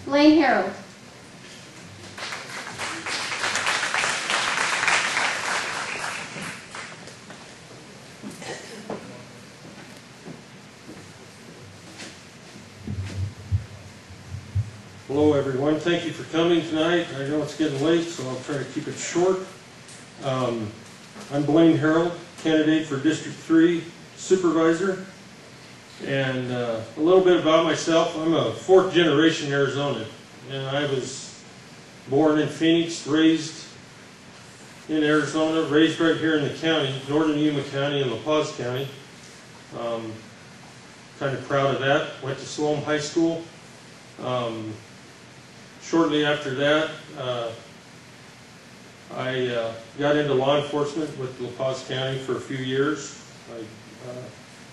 Blain Harold. Hello everyone, thank you for coming tonight. I know it's getting late, so I'll try to keep it short. I'm Blain Harold, candidate for District 3 Supervisor. And a little bit about myself. I'm a fourth generation Arizonan, and I was born in Phoenix, raised in Arizona, raised right here in the county, northern Yuma County and La Paz County. Kind of proud of that. Went to Sloan High School. Shortly after that, I got into law enforcement with La Paz County for a few years. I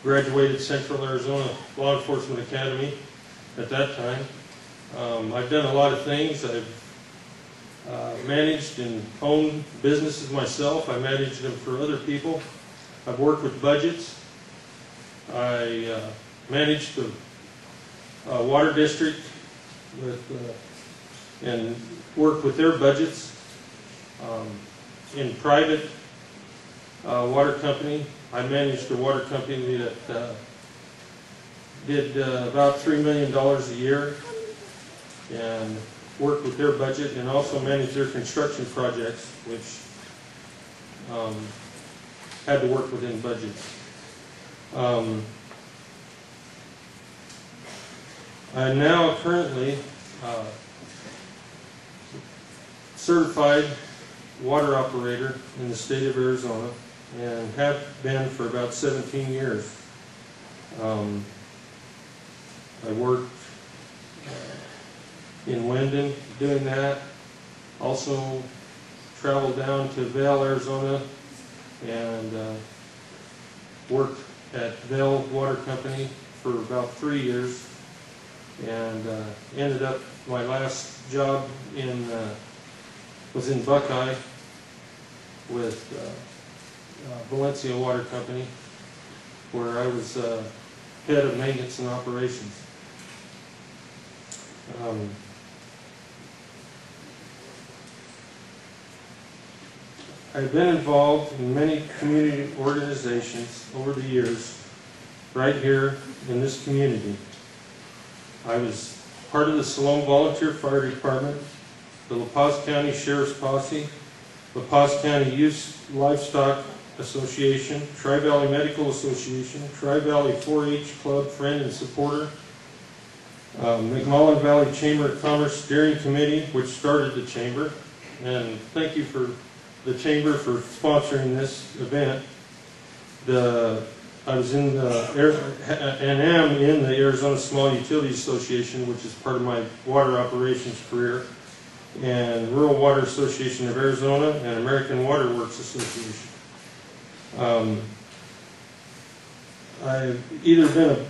graduated Central Arizona Law Enforcement Academy at that time. I've done a lot of things. I've managed and owned businesses myself. I managed them for other people. I've worked with budgets. I managed the water district and worked with their budgets. In private water company, I managed a water company that did about $3 million a year and worked with their budget, and also managed their construction projects, which had to work within budgets. I'm now currently certified water operator in the state of Arizona, and have been for about 17 years. I worked in Wenden doing that. Also traveled down to Vail, Arizona, and worked at Vail Water Company for about 3 years, and ended up, my last job was in Buckeye with Valencia Water Company, where I was head of maintenance and operations. I've been involved in many community organizations over the years, right here in this community. I was part of the Salome Volunteer Fire Department, the La Paz County Sheriff's Posse, La Paz County Youth Livestock Association, Tri-Valley Medical Association, Tri-Valley 4-H Club Friend and Supporter, McMullen Valley Chamber of Commerce Steering Committee, which started the chamber, and thank you for the chamber for sponsoring this event. I was in and am in the Arizona Small Utility Association, which is part of my water operations career, and Rural Water Association of Arizona and American Water Works Association. I've either been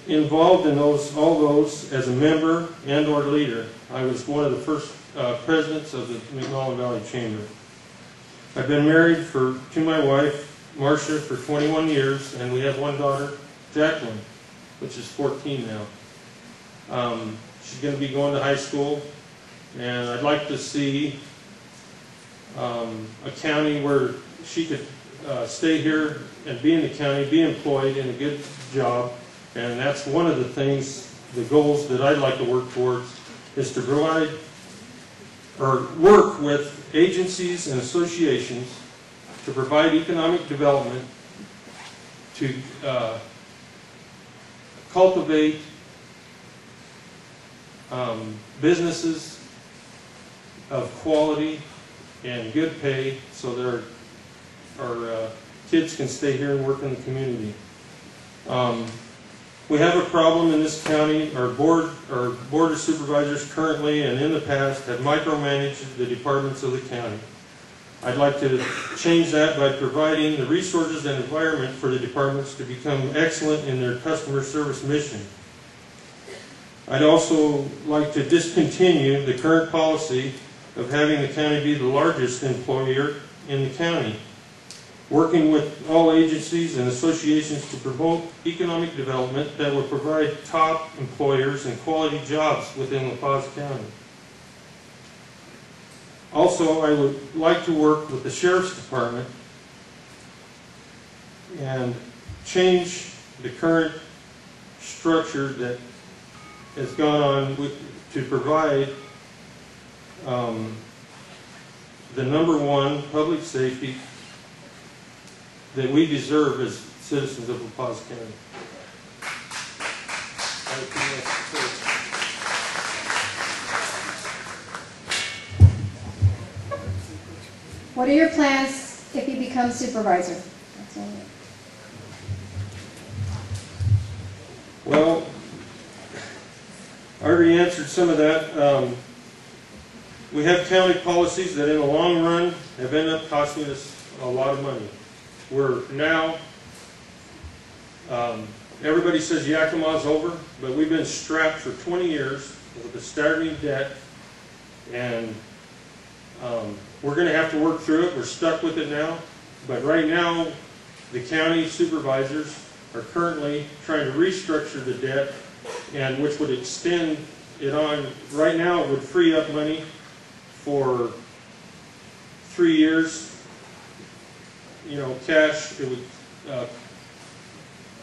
involved in all those as a member and or leader. I was one of the first presidents of the McMullen Valley Chamber. I've been married to my wife, Marcia, for 21 years, and we have one daughter, Jacqueline, which is 14 now. She's going to be going to high school, and I'd like to see a county where she could stay here and be in the county, be employed in a good job, and that's one of the things, the goals that I'd like to work towards, is to provide or work with agencies and associations to provide economic development, to cultivate businesses of quality and good pay, so our kids can stay here and work in the community. We have a problem in this county. Our board of supervisors currently and in the past have micromanaged the departments of the county. I'd like to change that by providing the resources and environment for the departments to become excellent in their customer service mission. I'd also like to discontinue the current policy of having the county be the largest employer in the county. working with all agencies and associations to promote economic development that will provide top employers and quality jobs within La Paz County. Also, I would like to work with the Sheriff's Department and change the current structure that has gone on to provide the #1 public safety that we deserve as citizens of La Paz County. What are your plans if you become supervisor? That's all. Well, I already answered some of that. We have county policies that in the long run have ended up costing us a lot of money. We're now, everybody says Yakima's over, but we've been strapped for 20 years with a staggering debt, and we're going to have to work through it. We're stuck with it now, but right now the county supervisors are currently trying to restructure the debt, and which would extend it on. Right now it would free up money for 3 years. You know, cash, it would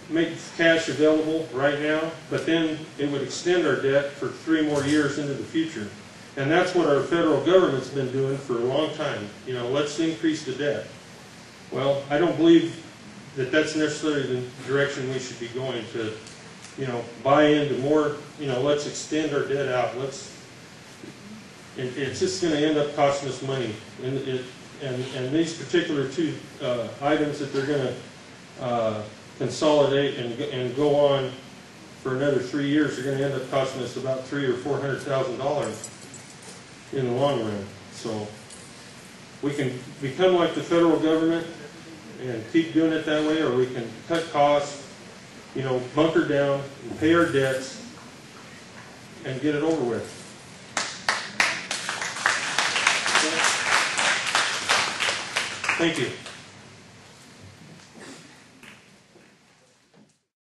make cash available right now, but then it would extend our debt for 3 more years into the future. And that's what our federal government's been doing for a long time. You know, let's increase the debt. Well, I don't believe that that's necessarily the direction we should be going to, you know, buy into more, you know, let's extend our debt out. It's just going to end up costing us money. And these particular two items that they're going to consolidate and go on for another 3 years are going to end up costing us about $300,000 or $400,000 in the long run. So we can become like the federal government and keep doing it that way, or we can cut costs, you know, bunker down and pay our debts and get it over with. Thank you.